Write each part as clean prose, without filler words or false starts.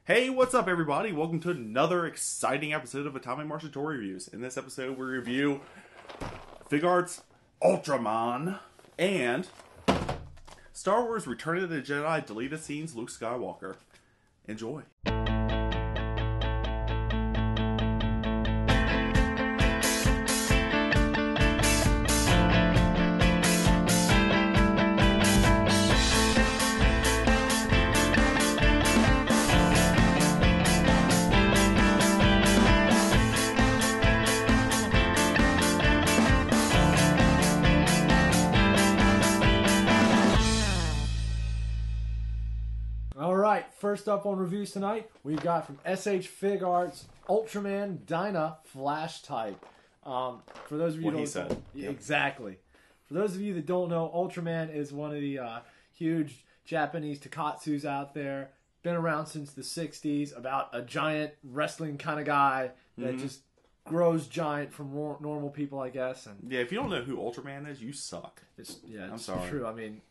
Hey, what's up everybody? Welcome to another exciting episode of Atomic Martians Toy Reviews. In this episode we review Figuarts Ultraman and Star Wars Return of the Jedi Deleted Scenes Luke Skywalker. Enjoy. First up on reviews tonight, we've got from SH Figuarts Ultraman Dyna Flash Type. For those of you who don't know, exactly. For those of you that don't know, Ultraman is one of the huge Japanese tonkatsus out there. Been around since the 60s, about a giant wrestling kind of guy that just grows giant from normal people, I guess. And yeah, if you don't know who Ultraman is, you suck. I'm sorry. True. I mean,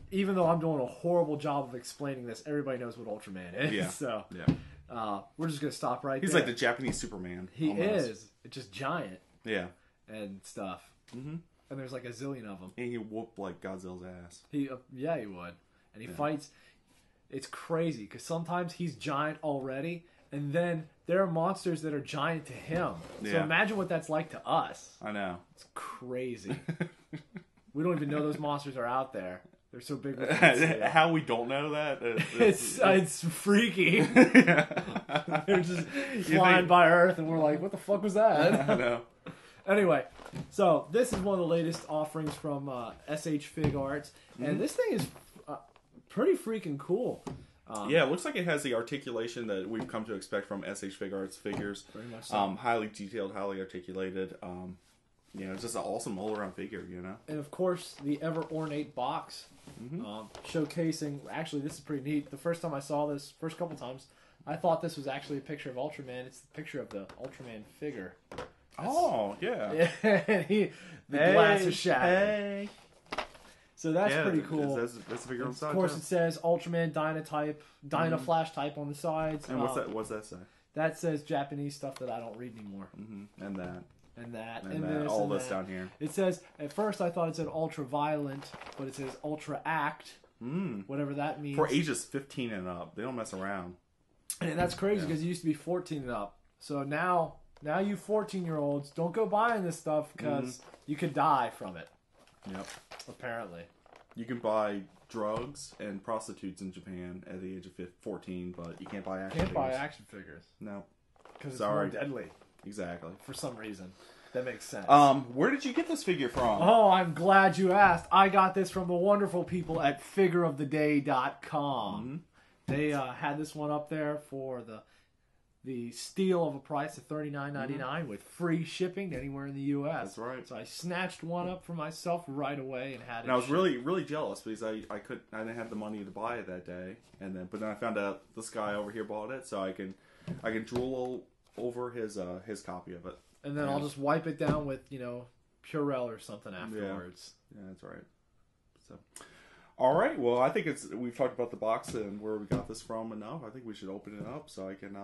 even though I'm doing a horrible job of explaining this, everybody knows what Ultraman is. Yeah. So we're just going to stop right He's there. like the Japanese Superman. He almost. is. It's just giant. Yeah. And stuff. Mm-hmm. And there's like a zillion of them. And he whooped like Godzilla's ass. He would. And he fights. It's crazy because sometimes he's giant already, and then there are monsters that are giant to him. So imagine what that's like to us. I know. It's crazy. We don't even know those monsters are out there. They're so big. How we don't know that? It's freaky. They're just flying by Earth, and we're like, "What the fuck was that?" I know. Anyway, so this is one of the latest offerings from SH Figuarts, and this thing is pretty freaking cool. Yeah, it looks like it has the articulation that we've come to expect from SH Figuarts figures. Very much so. Highly detailed, highly articulated. It's just an awesome all-around figure, And of course, the ever-ornate box showcasing... Actually, this is pretty neat. The first time I saw this, first couple times, I thought this was actually a picture of Ultraman. It's the picture of the Ultraman figure. Yeah. The glass is shattered. Hey. So that's pretty cool. That's the figure on the side. Of course, it says Ultraman Dyna Flash Type on the sides. And what's that say? That says Japanese stuff that I don't read anymore. And that. And that. And that. All this down here. It says, at first I thought it said Ultra-Violent, but it says Ultra-Act. Whatever that means. For ages 15 and up. They don't mess around. And that's crazy because it used to be 14 and up. So now you 14-year-olds, don't go buying this stuff because you could die from it. Yep. Apparently. You can buy drugs and prostitutes in Japan at the age of 14, but you can't buy action figures. Can't buy action figures. No. Because it's more deadly. Exactly. For some reason. That makes sense. Where did you get this figure from? Oh, I'm glad you asked. I got this from the wonderful people at figureoftheday.com. They had this one up there for the steal of a price of $39.99 with free shipping anywhere in the U.S. That's right. So I snatched one up for myself right away and had it. And I was really, really jealous because I didn't have the money to buy it that day, but then I found out this guy over here bought it, so I can drool over his copy of it. And then I'll just wipe it down with Purell or something afterwards. Yeah, that's right. So, all right. Well, I think we've talked about the box and where we got this from enough. I think we should open it up so I can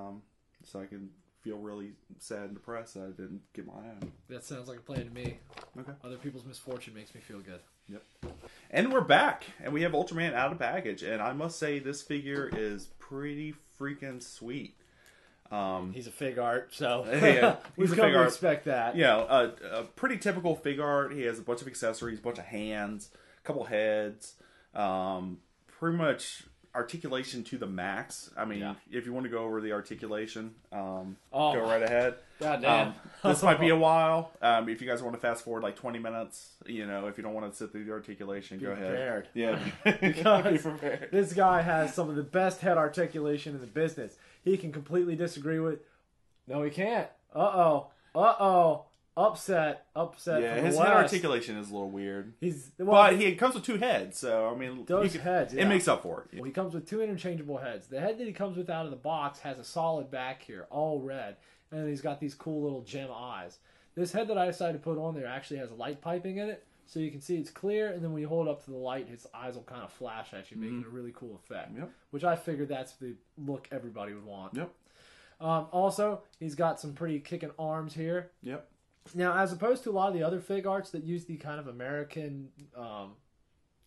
feel really sad and depressed that I didn't get my own. That sounds like a plan to me. Okay. Other people's misfortune makes me feel good. Yep. And we're back, and we have Ultraman out of baggage, and I must say this figure is pretty freaking sweet. He's a fig art, so we've come to expect that. Yeah, a pretty typical fig art. He has a bunch of accessories, a bunch of hands, a couple heads, pretty much articulation to the max. I mean, if you want to go over the articulation, go right ahead. Goddamn. This might be a while. If you guys want to fast forward like 20 minutes, if you don't want to sit through the articulation, go ahead. Yeah, because be prepared. This guy has some of the best head articulation in the business. He can completely disagree with. No, he can't. Upset. Yeah, his head articulation is a little weird. But he comes with two heads, so I mean, heads. It makes up for it. Well, he comes with two interchangeable heads. The head that he comes with out of the box has a solid back here, all red, and he's got these cool little gem eyes. This head that I decided to put on there actually has light piping in it, so you can see it's clear, and then when you hold it up to the light, his eyes will kind of flash at you, making a really cool effect. Yep. Which I figured that's the look everybody would want. Yep. Also, he's got some pretty kicking arms here. Yep. Now, as opposed to a lot of the other fig arts that use the kind of American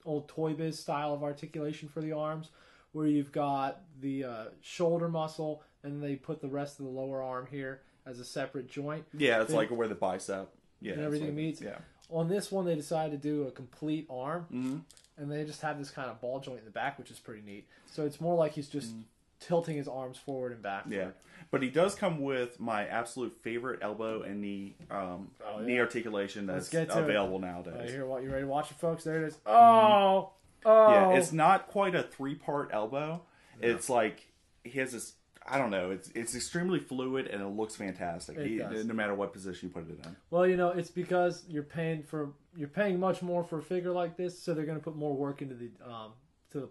old Toy Biz style of articulation for the arms, where you've got the shoulder muscle, and they put the rest of the lower arm here as a separate joint. Yeah, it's like where the bicep and everything meets. Yeah. On this one, they decided to do a complete arm, and they just have this kind of ball joint in the back, which is pretty neat. So it's more like he's just tilting his arms forward and backward. Yeah, but he does come with my absolute favorite elbow and knee knee articulation that's available nowadays. You ready to watch it, folks? There it is. Oh! Yeah, it's not quite a 3-part elbow. No. It's like he has this. I don't know. It's extremely fluid and it looks fantastic. No matter what position you put it in. Well, it's because you're paying much more for a figure like this, so they're going to put more work into the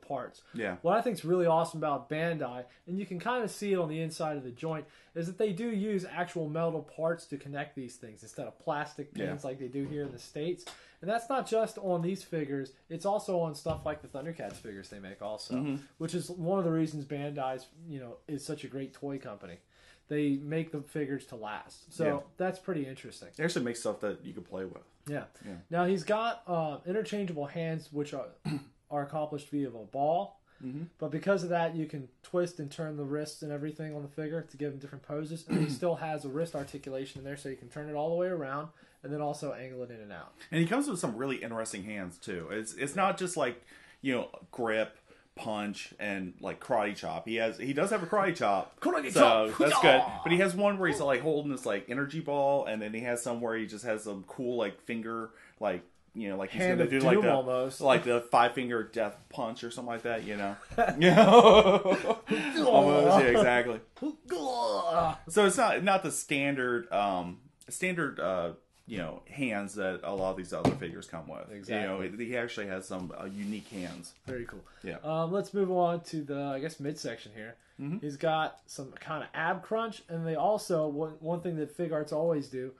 parts. Yeah. What I think is really awesome about Bandai, and you can kind of see it on the inside of the joint, is that they do use actual metal parts to connect these things instead of plastic pins like they do here in the States. And that's not just on these figures, it's also on stuff like the Thundercats figures they make also, which is one of the reasons Bandai's, is such a great toy company. They make the figures to last. So that's pretty interesting. They actually make stuff that you can play with. Yeah. Now he's got interchangeable hands, which are accomplished via a ball, but because of that you can twist and turn the wrists and everything on the figure to give him different poses, and he still has a wrist articulation in there, so you can turn it all the way around and then also angle it in and out. And he comes with some really interesting hands too. It's not just like grip, punch, and like karate chop. He does have a karate chop, so that's good. But he has one where he's like holding this like energy ball, and then he has some where he just has some cool like finger like like he's Hand gonna do like the 5-finger death punch or something like that. Almost, yeah, exactly. So it's not the standard hands that a lot of these other figures come with. Exactly. He actually has some unique hands. Very cool. Yeah. Let's move on to the midsection here. He's got some kind of ab crunch, and they also one thing that fig arts always do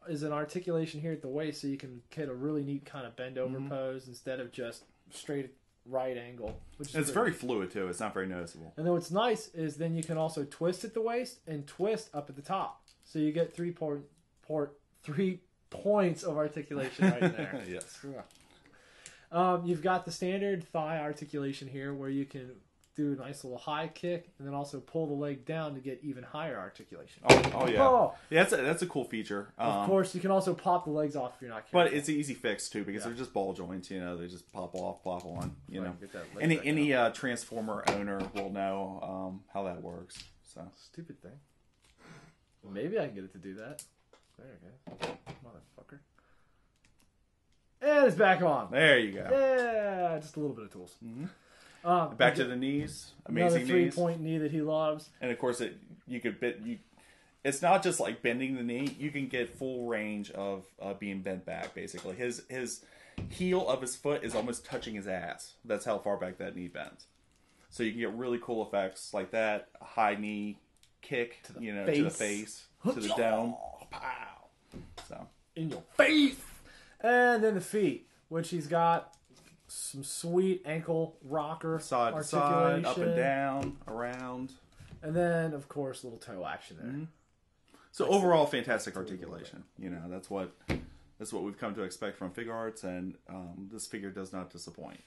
is an articulation here at the waist, so you can get a really neat kind of bend over pose instead of just straight right angle. It's very fluid too. It's not very noticeable. And then what's nice is then you can also twist at the waist and twist up at the top, so you get 3 points of articulation right in there. Yes. You've got the standard thigh articulation here, where you can do a nice little high kick and then also pull the leg down to get even higher articulation. Oh yeah. Yeah, that's a cool feature. Of course, you can also pop the legs off if you're not careful. But it's an easy fix too, because they're just ball joints. They just pop off, pop on. Any Transformer owner will know how that works. So stupid thing. Maybe I can get it to do that. There you go, motherfucker. And it's back on. There you go. Yeah, just a little bit of tools. Back to the knees. Amazing another 3-point knee that he loves. And of course, it's not just like bending the knee. You can get full range of being bent back. Basically, his heel of his foot is almost touching his ass. That's how far back that knee bends. So you can get really cool effects like that. A high knee kick, to the face, to the dome. Pow! So in your face. And then the feet, which he's got some sweet ankle rocker side to side, up and down, around, and then of course little toe action there. So overall, fantastic articulation. That's what we've come to expect from fig arts, and this figure does not disappoint.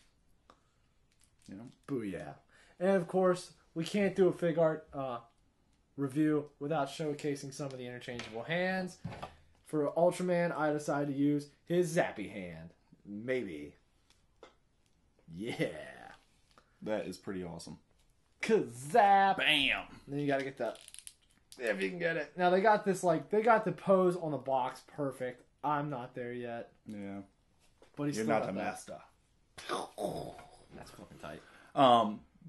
Booyah! And of course, we can't do a fig art review without showcasing some of the interchangeable hands. For Ultraman, I decided to use his Zappy hand. Maybe. Yeah. That is pretty awesome. Kazap! Bam! Then you gotta get that. If you can get it. Now they got this, they got the pose on the box perfect. I'm not there yet. Yeah. But he's You're still not the master. That's fucking tight.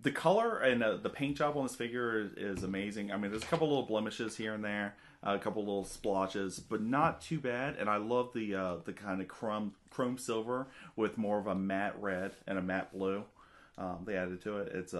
The color and the paint job on this figure is amazing. I mean, there's a couple little blemishes here and there, a couple little splotches, but not too bad. And I love the kind of chrome silver with more of a matte red and a matte blue. They added to it. It's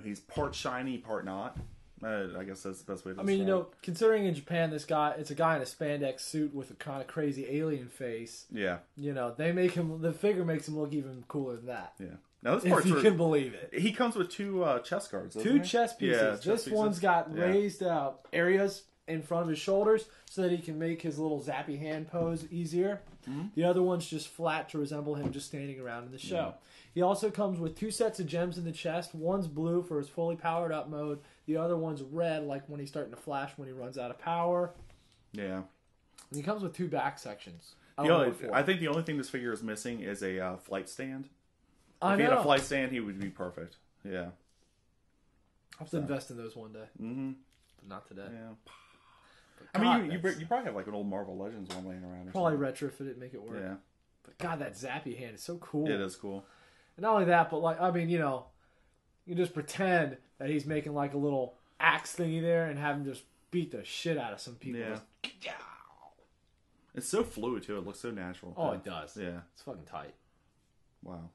he's part shiny, part not. I guess that's the best way to I mean, considering in Japan, it's a guy in a spandex suit with a kind of crazy alien face. Yeah. The figure makes him look even cooler than that. Yeah. Now this if you can believe it. He comes with two chest guards. Two chest pieces. Yeah, this one's got raised areas in front of his shoulders so that he can make his little zappy hand pose easier. Mm-hmm. The other one's just flat to resemble him just standing around in the show. Yeah. He also comes with 2 sets of gems in the chest. One's blue for his fully powered up mode. The other one's red, like when he's starting to flash when he runs out of power. Yeah. And he comes with 2 back sections. I think the only thing this figure is missing is a flight stand. If he had a flight stand, he would be perfect. Yeah. I'll have to invest in those one day. Mm-hmm. But not today. Yeah. I mean, you probably have like an old Marvel Legends one laying around. Probably retrofit it, make it work. Yeah. But God, that zappy hand is so cool. It is cool. And not only that, but like, I mean, you just pretend that he's making like a little axe thingy there and have him just beat the shit out of some people. Yeah. It's so fluid too. It looks so natural. Oh, it does. Yeah. It's fucking tight. Wow.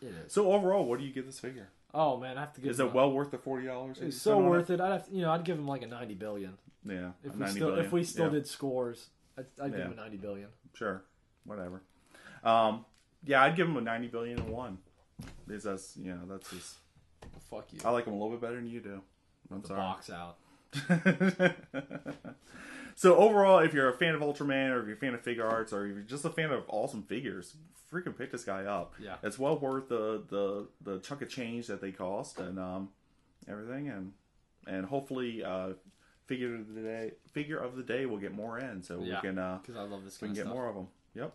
It is. So overall, what do you give this figure? Oh man, I have to give. Is it well worth the $40? It's so worth it. I'd give him like a 90 billion. Yeah. If we still did scores, I'd give him a 90 billion. Sure. Whatever. Yeah, I'd give him a 90 billion and one. Because that's just. Fuck you. I like him a little bit better than you do. I'm sorry. Box out. So overall, if you're a fan of Ultraman, or if you're a fan of figure arts, or if you're just a fan of awesome figures, freaking pick this guy up. Yeah, it's well worth the chunk of change that they cost and everything, and hopefully figure of the day will get more in, so we can because I love this. We can get more of them. Yep.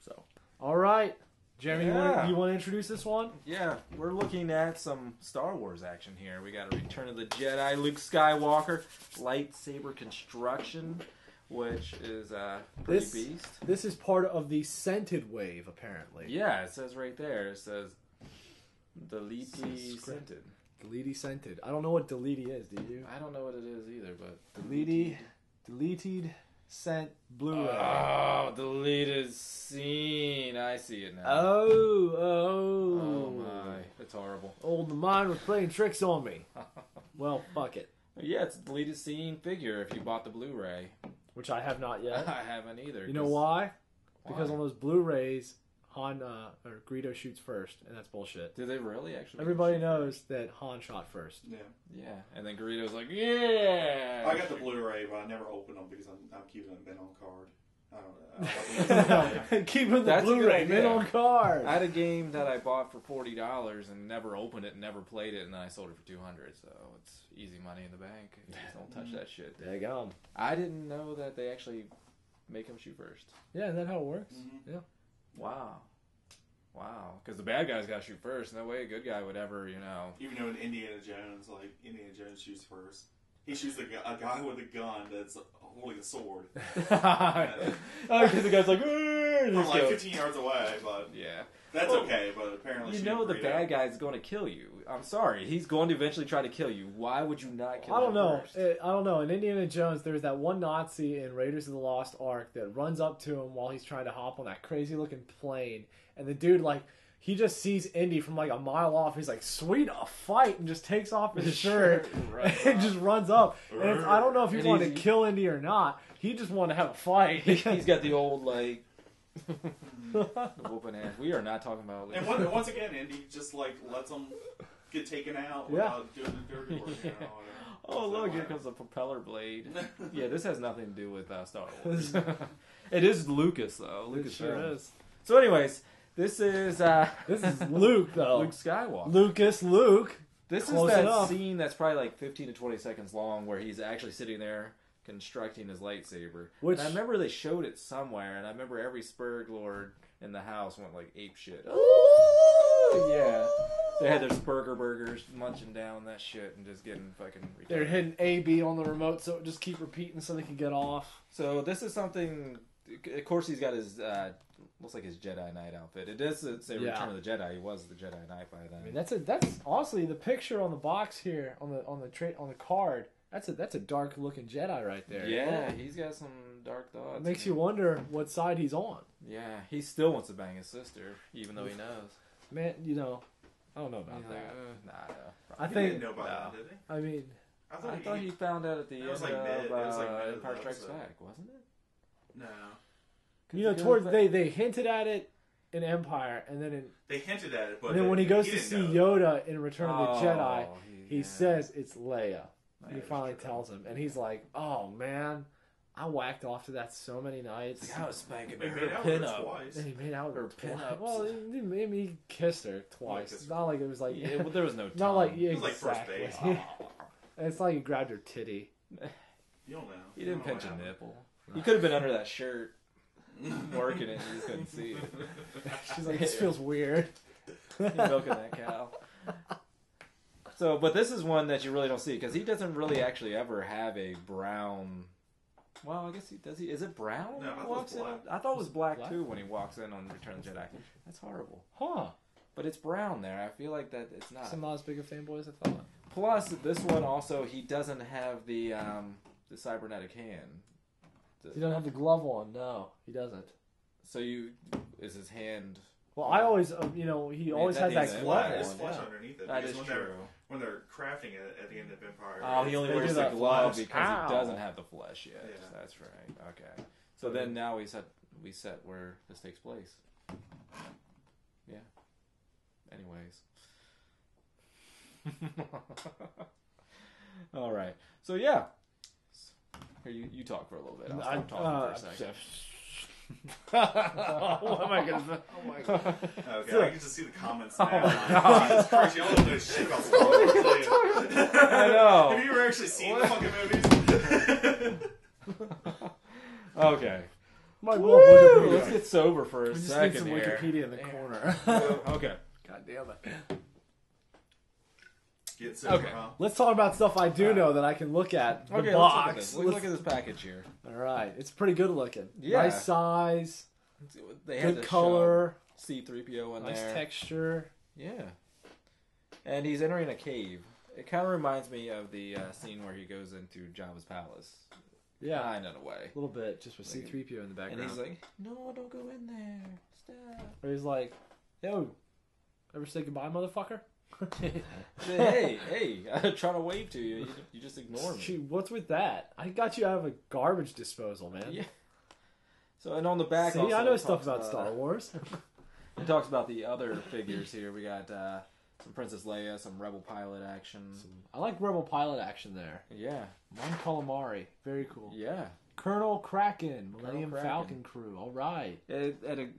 So all right. Jeremy, you want to introduce this one? Yeah, we're looking at some Star Wars action here. We got a Return of the Jedi, Luke Skywalker, lightsaber construction, which is pretty beast. This is part of the scented wave, apparently. Yeah, it says right there. It says Delete Scented. Delete Scented. I don't know what Delete is, do you? I don't know what it is either, but Deleted Scent Blu-ray. Oh, deleted scene. I see it now. Oh my. That's horrible. The mind was playing tricks on me. Well, fuck it. Yeah, it's a deleted scene figure if you bought the Blu-ray. Which I have not yet. I haven't either. You know why? Because on those Blu-rays, Han or Greedo shoots first, and that's bullshit. Do they really actually? Everybody knows that Han shot first. Yeah. Yeah, and then Greedo's like, yeah. I got the Blu-ray, but I never opened them because I'm keeping them on card. I don't know. Keeping the Blu-ray mint on card. I had a game that I bought for $40 and never opened it and never played it, and then I sold it for $200. So it's easy money in the bank. You just don't touch that shit. There you go. I didn't know that they actually make him shoot first. Yeah, is that how it works? Mm-hmm. Yeah. Wow. Because the bad guy's got to shoot first. No way a good guy would ever, Even though in Indiana Jones, Indiana Jones shoots first. He shoots a guy with a gun that's holding a sword. Because the guy's like, from like 15 yards away, but yeah, that's okay. But apparently, the bad guy's going to kill you. I'm sorry, he's going to eventually try to kill you. Why would you not kill him? I don't know. In Indiana Jones, there's that one Nazi in Raiders of the Lost Ark that runs up to him while he's trying to hop on that crazy looking plane, and the dude he just sees Indy from like a mile off. He's like, sweet, a fight, and just takes off his shirt and just runs up. And I don't know if he wanted to kill Indy or not. He just wanted to have a fight. He's got the old, whooping ass. We are not talking about... And once again, Indy just, lets them get taken out without doing the dirty work, Oh, look, here comes a propeller blade. Yeah, this has nothing to do with Star Wars. It is Lucas, though. Lucas sure is. So anyways... This is Luke, though. Luke Skywalker. Luke. This is that scene that's probably like 15 to 20 seconds long where he's actually sitting there constructing his lightsaber. And I remember they showed it somewhere, and I remember every Spurg Lord in the house went like ape shit. Ooh! Yeah. They had their Spurger burgers munching down that shit and just getting fucking retarded. They're hitting A-B on the remote, so it just keep repeating so they can get off. So this is something... Of course, he's got his... looks like his Jedi Knight outfit. It does say Return of the Jedi. He was the Jedi Knight by then. I mean, that's honestly the picture on the box here on the card. That's a dark looking Jedi right there. Yeah, he's got some dark thoughts. It makes you wonder what side he's on. Yeah, he still wants to bang his sister, even though he knows. Man, I don't know about that. Nah. I he think didn't know about that, did he? I mean, I thought he found out at the end of Empire Strikes Back, wasn't it? No. You know, towards they hinted at it in Empire, and then they hinted at it, but then when he goes to see Yoda in Return of the Jedi, he says it's Leia. And he finally tells him, and he's like, "Oh man, I whacked off to that so many nights. I was spanking her pin-up twice. And he made out with her pin-ups. Well, he kissed her twice. It's not like it was like well, there was no tongue. Not like it was like first base. It's like he grabbed her titty. You don't know. He didn't pinch a nipple. He could have been under that shirt, working it. You just couldn't see it. She's like, this feels weird. You're milking that cow. So, but this is one that you really don't see because he doesn't really actually ever have a brown. Well, I guess he does. Is it brown? No, I thought it was black too when he walks in on Return of the Jedi. That's horrible. Huh? But it's brown there. I feel like that it's not. So I'm not as big a fanboy as I thought. Plus, this one also he doesn't have the cybernetic hand. He doesn't have the glove on. No, he doesn't. So is his hand? Well, I always, he always has that glove on. There's flesh underneath it. That is true. When they're crafting it at the end of Empire. Oh, he only wears the glove because he doesn't have the flesh yet. Yeah. That's right. Okay. So then now we set where this takes place. Yeah. Anyways. All right. So yeah. Here you talk for a little bit. I'll stop talking for a second. What am I gonna say? Oh my god. Okay, I can just see the comments now. Oh my god. Jesus Christ, y'all don't know shit about Star Wars, do you? I know. Have you ever actually seen the fucking movies? Okay. Let's get sober for a second some here. Wikipedia in the corner. Okay. God damn it. Get sober, okay. Let's talk about stuff I do know that I can look at. The box. Let's look at this package here. All right. It's pretty good looking. Yeah. Nice size. They good color. C-3PO in nice there. Nice texture. Yeah. And he's entering a cave. It kind of reminds me of the scene where he goes into Jabba's palace. Yeah. Kind of in a way. A little bit, just with C-3PO in the background. And he's like, no, don't go in there. Stop. Or he's like, yo, ever say goodbye, motherfucker? hey, I'm trying to wave to you. You just ignore me. Gee, what's with that? I got you out of a garbage disposal, man. Yeah. So, and on the back See, also, I know stuff about Star Wars. It talks about the other figures here. We got some Princess Leia, some Rebel pilot action. I like Rebel pilot action there. Yeah. Mon Calamari. Very cool. Yeah. Colonel Kraken, Millennium Falcon crew. All right.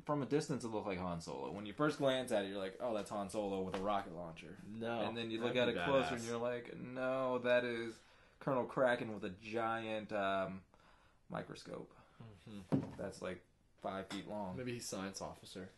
From a distance, it looked like Han Solo. When you first glance at it, you're like, "Oh, that's Han Solo with a rocket launcher." No. And then you look at it closer, and you're like, "No, that is Colonel Kraken with a giant microscope. Mm-hmm. That's like 5 feet long." Maybe he's science officer.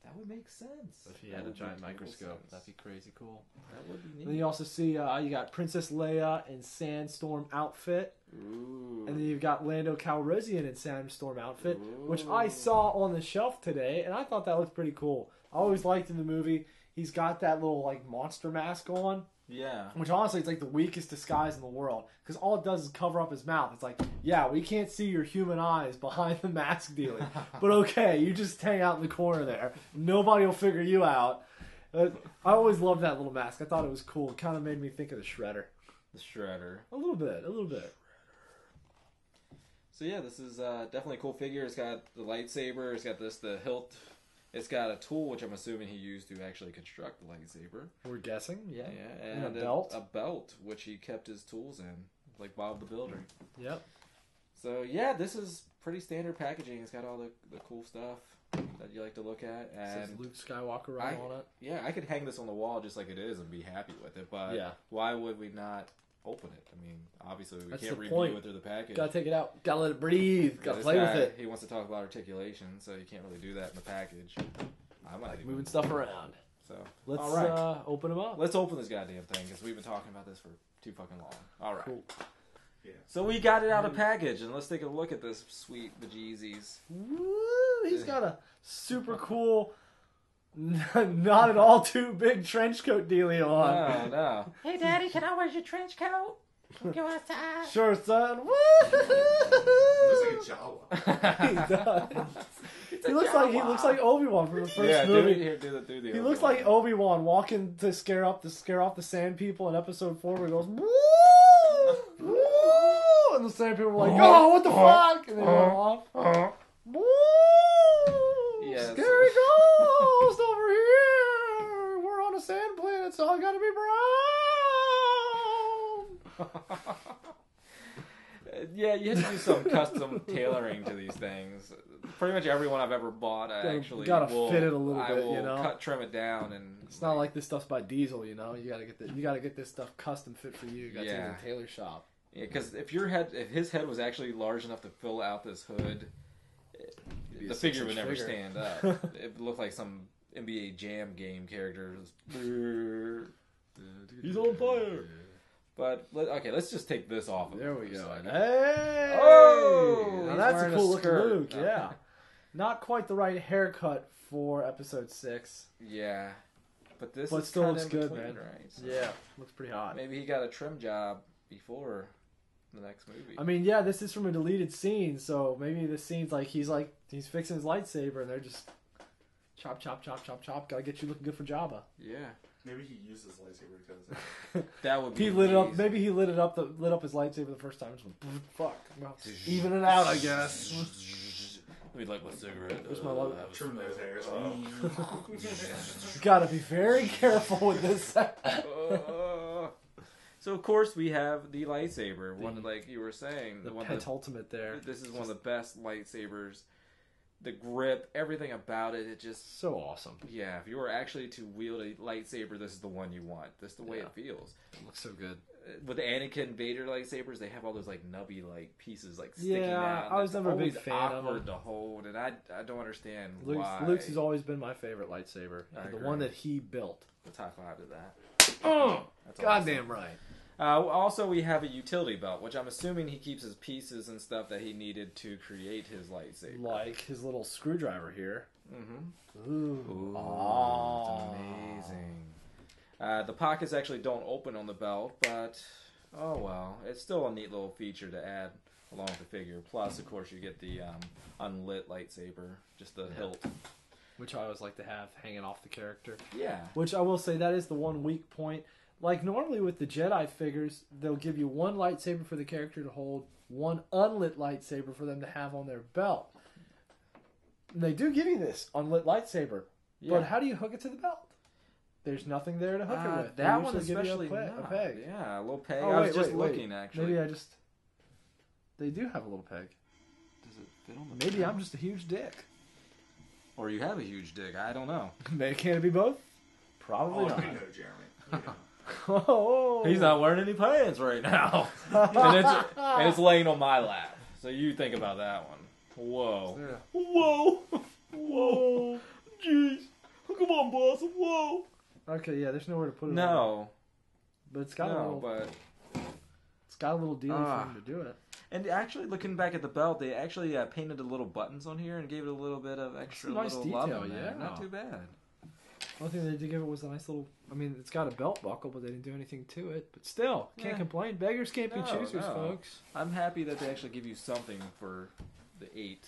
That would make sense. If he had a giant microscope, that'd be crazy cool. That would be neat. Then you also see you got Princess Leia in Sandstorm outfit. Ooh. And then you've got Lando Calrissian in Sandstorm outfit, Ooh. which I saw on the shelf today, and I thought that looked pretty cool. I always liked in the movie, he's got that little like monster mask on. Yeah. Which honestly, it's like the weakest disguise in the world. Because all it does is cover up his mouth. It's like, yeah, we can't see your human eyes behind the mask dealing. But okay, you just hang out in the corner there. Nobody will figure you out. I always loved that little mask. I thought it was cool. It kind of made me think of the Shredder. The Shredder. A little bit. So yeah, this is definitely a cool figure. It's got the lightsaber. It's got the hilt. It's got a tool, which I'm assuming he used to actually construct the lightsaber. We're guessing, yeah. And a belt. A belt, which he kept his tools in, like Bob the Builder. Yep. So yeah, this is pretty standard packaging. It's got all the cool stuff that you like to look at. And it says Luke Skywalker right on it. Yeah, I could hang this on the wall just like it is and be happy with it. But why would we not open it? I mean, obviously we can't review it through the package. Gotta take it out. Gotta let it breathe. Gotta play with it. He wants to talk about articulation, so you can't really do that in the package. I might like moving stuff around. So let's open them up. Let's open this goddamn thing because we've been talking about this for too fucking long. All right. Cool. Yeah. So we got it out of package, and let's take a look at this sweet bejeezies. Woo! He's got a super cool, not at all too big trench coat dealio on. No. Hey, Daddy, can I wear your trench coat? Go outside. Sure, son. Woo! Looks like a Jawa. He does. He looks like Obi-Wan from the first movie. Do he looks like Obi-Wan walking to scare off the sand people in Episode 4, where he goes, woo! Woo! And the same people were like, oh, what the fuck? And they go off. Woo! Yes. Scary ghost over here. We're on a sand planet, so I gotta be brown. Yeah, you have to do some custom tailoring to these things. Pretty much everyone I've ever bought, I actually gotta will, fit it a little I bit, will you know. trim it down, and It's not like this stuff's by Diesel, you know. You gotta get this stuff custom fit for you. You gotta take it to the tailor shop. Yeah, because if his head was actually large enough to fill out this hood, the figure would never stand up. It looked like some NBA Jam game character. He's on fire. But okay, let's just take this off. There we go. Second. Hey! Oh, now he's that's a wearing cool a looking skirt. Luke. Yeah, not quite the right haircut for episode 6. Yeah, but this But is still kinda looks in good, between, man. Right? So Yeah, looks pretty hot. maybe he got a trim job before the next movie. I mean, yeah, this is from a deleted scene, so maybe this scene's he's fixing his lightsaber, and they're just chop, chop, chop, chop, chop. Gotta get you looking good for Jabba. Yeah, Maybe he used his lightsaber because that would be. He lit it up. amazing. Maybe he lit up his lightsaber the first time. Just went, fuck. Well, even it out, I guess. We'd like my cigarette. Where's my logo? trim those hairs. Gotta be very careful with this. So of course we have the lightsaber. One, like you were saying, The one pet ultimate there. This is one of the best lightsabers. The grip, everything about it, it just So awesome. yeah. If you were actually to wield a lightsaber, this is the one you want. This is the way it feels. It looks so good. With the Anakin Vader lightsabers, they have all those like nubby like pieces like sticking Yeah, out. I was never a big Always fan of awkward them. to hold, and I don't understand why. Luke's has always been my favorite lightsaber. I The agree. one that he built. Let's high five to that. Oh, That's goddamn right. Also, we have a utility belt, which I'm assuming he keeps his pieces and stuff that he needed to create his lightsaber. Like his little screwdriver here. Mm-hmm. Ooh. It's amazing. The pockets actually don't open on the belt, but oh well. It's still a neat little feature to add along with the figure. Plus, of course, you get the unlit lightsaber, just the hilt. Which I always like to have hanging off the character. Yeah. Which I will say, that is the one weak point. Like, normally with the Jedi figures, they'll give you one lightsaber for the character to hold, one unlit lightsaber for them to have on their belt. And they do give you this unlit lightsaber. Yeah. But how do you hook it to the belt? There's nothing there to hook it with. They That one usually give you especially a not. peg. Yeah, a little peg. Oh, I was wait, just wait. looking, actually. Maybe they do have a little peg. Does it fit on the Maybe peg? I'm just a huge dick. Or you have a huge dick. I don't know. Can it be both? Probably not. know, Jeremy. You know. Oh. He's not wearing any pants right now. and it's laying on my lap. So you think about that one. Whoa. Yeah. Whoa. Whoa. Jeez. Come on, boss. Whoa. Okay, yeah, there's nowhere to put it on. No. But it's got a No, little but... it's got a little deal for him to do it. And actually, looking back at the belt, they actually painted the little buttons on here and gave it a little bit of extra Nice little love detail, in there. yeah. Not too bad. One thing they did give it was a nice little, I mean, it's got a belt buckle, but they didn't do anything to it. But still, can't Yeah. complain. Beggars can't be No, choosers, no. folks. I'm happy that they actually give you something for the $8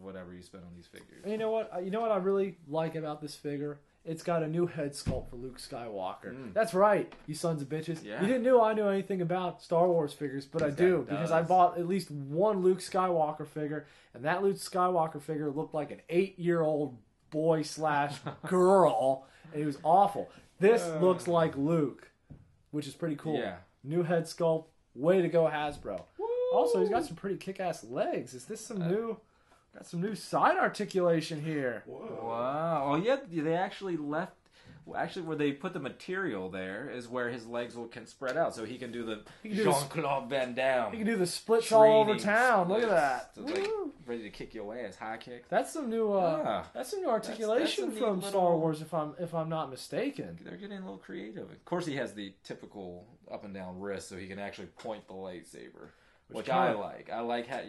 whatever you spend on these figures. And you know what? You know what I really like about this figure? It's got a new head sculpt for Luke Skywalker. That's right, you sons of bitches. Yeah. You didn't know I knew anything about Star Wars figures, but I This do, guy because does. I bought at least one Luke Skywalker figure, and that Luke Skywalker figure looked like an 8-year-old boy/girl, and it was awful. This looks like Luke, which is pretty cool. Yeah. New head sculpt. Way to go, Hasbro. Woo! Also, he's got some pretty kick-ass legs. Is this some new... Got some new side articulation here. Whoa. Wow. Oh, yeah, they actually left... Well, actually, where they put the material there is where his legs can spread out, so he can do the can do the- Jean-Claude Van Damme. You can do the splits all over training town. Look at splits. that. So it's like Woo! ready to kick your ass, high kick. That's some new. That's some new articulation that's a from neat Star little- Wars, if I'm not mistaken. They're getting a little creative. Of course, he has the typical up and down wrist, so he can actually point the lightsaber, which I kinda- like. I like how.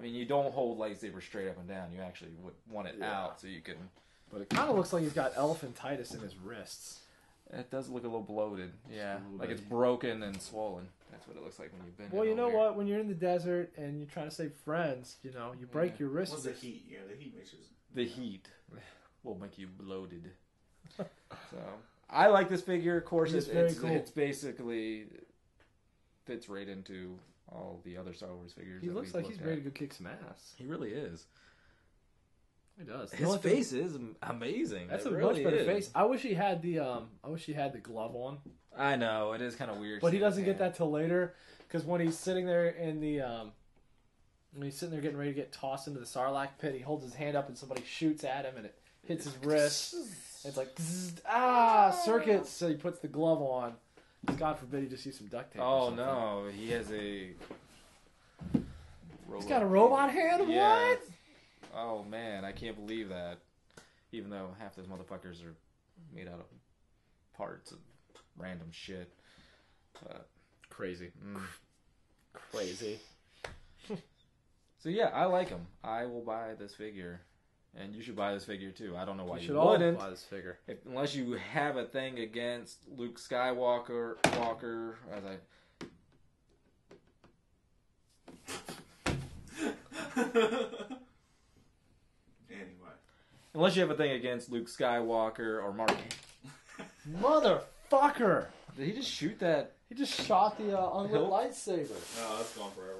You don't hold lightsaber straight up and down. You actually would want it out so you can. But it kind of looks like he's got elephantitis in his wrists. It does look a little bloated. Yeah, little like bit. it's broken and swollen. That's what it looks like when you've been. Well, you know what? When you're in the desert and you're trying to save friends, you break your wrist. What's the heat? You know, the heat makes you... The heat will make you bloated. So I like this figure. Of course, It's it's very cool. It's basically fits right into all the other Star Wars figures. He looks like he's ready to go kick some ass. He really is. He does. His face is amazing. That's a much better face. I wish he had the glove on. I know it is kind of weird, but he doesn't get that till later because when he's sitting there in the when he's sitting there getting ready to get tossed into the Sarlacc pit, he holds his hand up and somebody shoots at him and it hits his wrist. It's like circuits. So he puts the glove on. God forbid he just use some duct tape. Oh no, he has a. He's got a robot hand. Yeah. What? Oh man, I can't believe that. Even though half those motherfuckers are made out of parts of random shit. Crazy. Crazy. So yeah, I like him. I will buy this figure. And you should buy this figure too. I don't know why you wouldn't. Buy this figure. Unless you have a thing against Luke Skywalker, Anyway. Unless you have a thing against Luke Skywalker or Mark. Motherfucker! Did he just shoot that? He just shot the unlit lightsaber. No, that's gone forever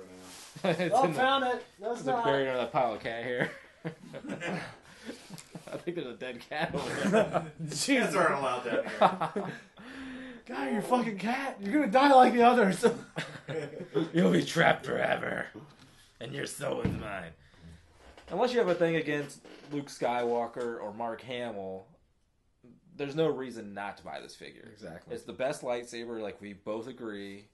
now. Found it. That's not buried under that pile of cat hair. I think there's a dead cat over there. Cats aren't allowed down here. God, you're a fucking cat. You're gonna die like the others. You'll be trapped forever, and your soul is mine. Unless you have a thing against Luke Skywalker or Mark Hamill, there's no reason not to buy this figure. Exactly. It's the best lightsaber, like we both agree.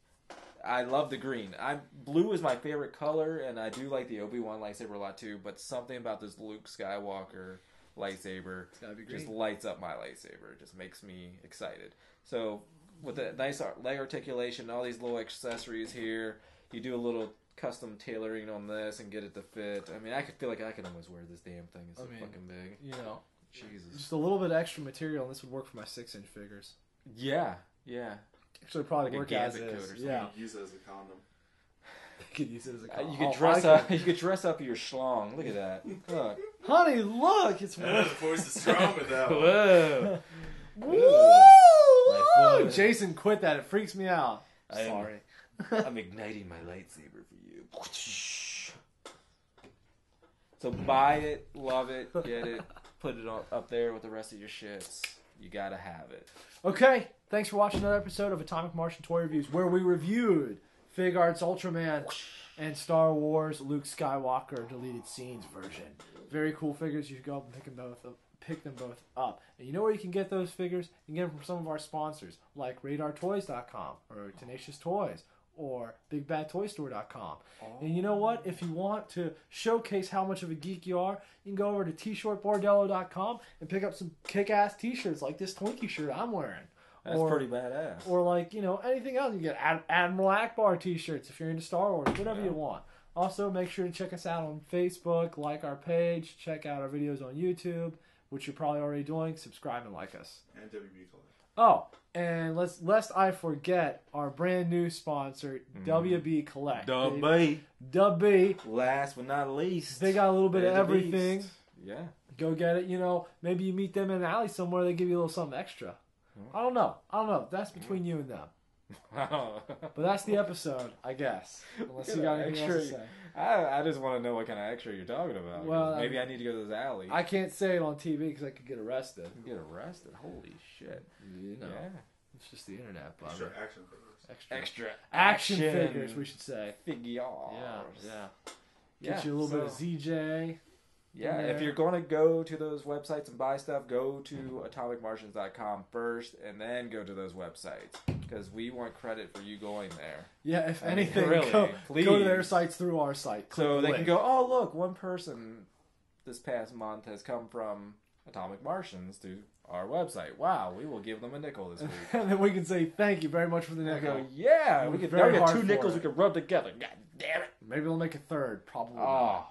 I love the green. Blue is my favorite color, and I do like the Obi-Wan lightsaber a lot too, but something about this Luke Skywalker lightsaber just lights up my lightsaber. It just makes me excited. So with the nice leg articulation, all these little accessories here, you do a little custom tailoring on this and get it to fit. I mean, I feel like I could almost wear this damn thing. It's so fucking big. You know. Jesus. Just a little bit extra material, and this would work for my 6-inch figures. Yeah, yeah. Actually, probably like work a as gambit coat is. or something. Yeah. Use it as a condom. You could use it as a condom. You could dress up. You could dress up your schlong. Look at that. Look. Honey, look! It's The voice is strong with that one. Whoa. Woo! Jason, quit that. It freaks me out. Sorry. I'm igniting my lightsaber for you. So buy it, love it, get it, put it up there with the rest of your shits. You gotta have it. Okay, thanks for watching another episode of Atomic Martian Toy Reviews, where we reviewed Figuarts Ultraman and Star Wars Luke Skywalker deleted scenes version. Very cool figures. You should go up and pick them both up. And you know where you can get those figures? You can get them from some of our sponsors, like RadarToys.com or Tenacious Toys or BigBadToyStore.com. And you know what? If you want to showcase how much of a geek you are, you can go over to tshortbordello.com and pick up some kick-ass t-shirts like this Twinkie shirt I'm wearing. That's pretty badass. Or like, anything else. You get Admiral Akbar t-shirts if you're into Star Wars, whatever you want. Also, make sure to check us out on Facebook, like our page, check out our videos on YouTube, which you're probably already doing. Subscribe and like us. And WB Collect. Oh, and lest I forget our brand new sponsor, WB Collect. WB. Last but not least. They got a little bit of everything. Yeah. Go get it. Maybe you meet them in an alley somewhere, they give you a little something extra. I don't know. That's between you and them. But that's the episode, I guess. Unless you got anything else to say. I just want to know what kind of extra you're talking about. Well, maybe I need to go to this alley. I can't say it on TV because I could get arrested. Get arrested? Holy shit. Yeah. It's just the internet, Bobby. Extra action figures. Extra action figures, we should say. Figures. Yeah. Get you a little bit of ZJ. Yeah, if you're going to go to those websites and buy stuff, go to AtomicMartians.com first and then go to those websites. Because we want credit for you going there. Yeah, if anything, really, go to their sites through our site. So they can go, oh, look, one person this past month has come from Atomic Martians to our website. Wow, we will give them a nickel this week. And then we can say thank you very much for the nickel. Yeah, we got 2 nickels we can rub together. God damn it. Maybe we'll make a third. Probably not. Oh,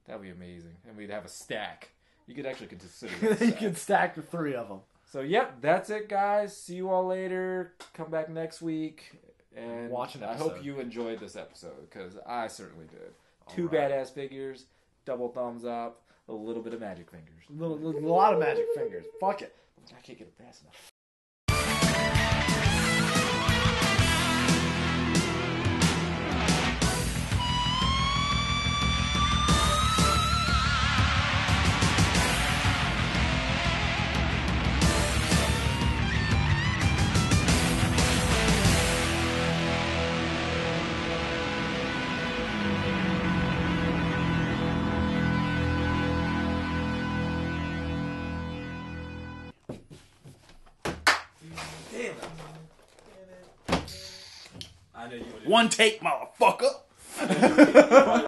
that'd be amazing. And we'd have a stack. You could actually consider it. You could stack the 3 of them. So, yep, that's it, guys. See you all later. Come back next week. And watch an I episode. hope you enjoyed this episode, because I certainly did. 2 badass figures, double thumbs up, a little bit of magic fingers. A lot of magic fingers. Fuck it. I can't get it fast enough. I know you would. One take, motherfucker.